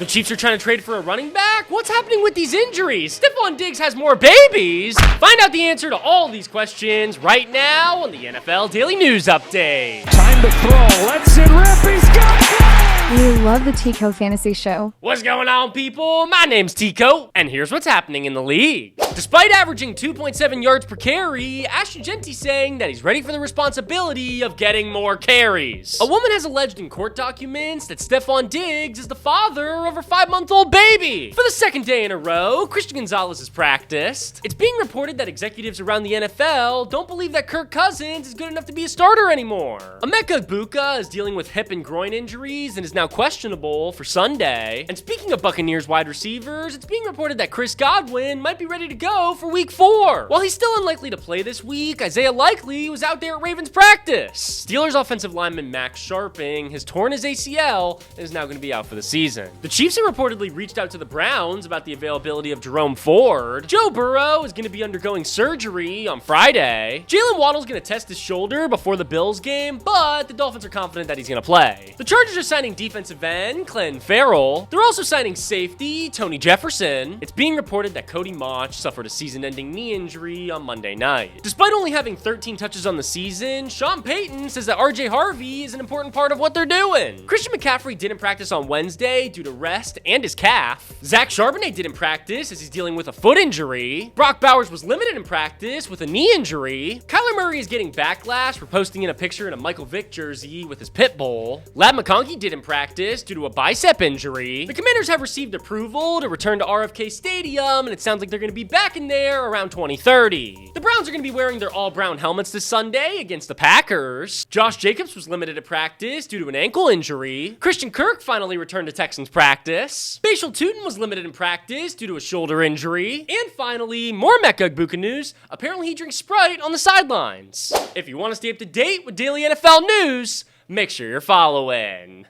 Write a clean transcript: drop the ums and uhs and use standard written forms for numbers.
The Chiefs are trying to trade for a running back? What's happening with these injuries? Stephon Diggs has more babies? Find out the answer to all these questions right now on the NFL Daily News Update. Time to throw. Let's it rip. He's got it. We love the Tico Fantasy Show. What's going on, people? My name's Tico, and here's what's happening in the league. Despite averaging 2.7 yards per carry, Ashton Genty's saying that he's ready for the responsibility of getting more carries. A woman has alleged in court documents that Stephon Diggs is the father of her 5-month-old baby. For the second day in a row, Christian Gonzalez has practiced. It's being reported that executives around the NFL don't believe that Kirk Cousins is good enough to be a starter anymore. Emeka Egbuka is dealing with hip and groin injuries and is now questionable for Sunday. And speaking of Buccaneers wide receivers, it's being reported that Chris Godwin might be ready to go for week 4. While he's still unlikely to play this week, Isaiah Likely was out there at Ravens practice. Steelers offensive lineman Max Sharping has torn his ACL and is now going to be out for the season. The Chiefs have reportedly reached out to the Browns about the availability of Jerome Ford. Joe Burrow is going to be undergoing surgery on Friday. Jalen Waddle's going to test his shoulder before the Bills game, but the Dolphins are confident that he's going to play. The Chargers are signing defensive end Clelin Ferrell. They're also signing safety Tony Jefferson. It's being reported that Cody Mauch suffered a season-ending knee injury on Monday night. Despite only having 13 touches on the season, Sean Payton says that RJ Harvey is an important part of what they're doing. Christian McCaffrey didn't practice on Wednesday due to rest and his calf. Zach Charbonnet didn't practice as he's dealing with a foot injury. Brock Bowers was limited in practice with a knee injury. Kyler Murray is getting backlash for posting in a picture in a Michael Vick jersey with his pit bull. Ladd McConkey didn't practice due to a bicep injury. The Commanders have received approval to return to RFK Stadium, and it sounds like they're going to be back in there around 2030. The Browns are going to be wearing their all-brown helmets this Sunday against the Packers. Josh Jacobs was limited to practice due to an ankle injury. Christian Kirk finally returned to Texans practice. Bashal Tutin was limited in practice due to a shoulder injury. And finally, more Emeka Egbuka news. Apparently he drinks Sprite on the sidelines. If you want to stay up to date with daily NFL news, make sure you're following.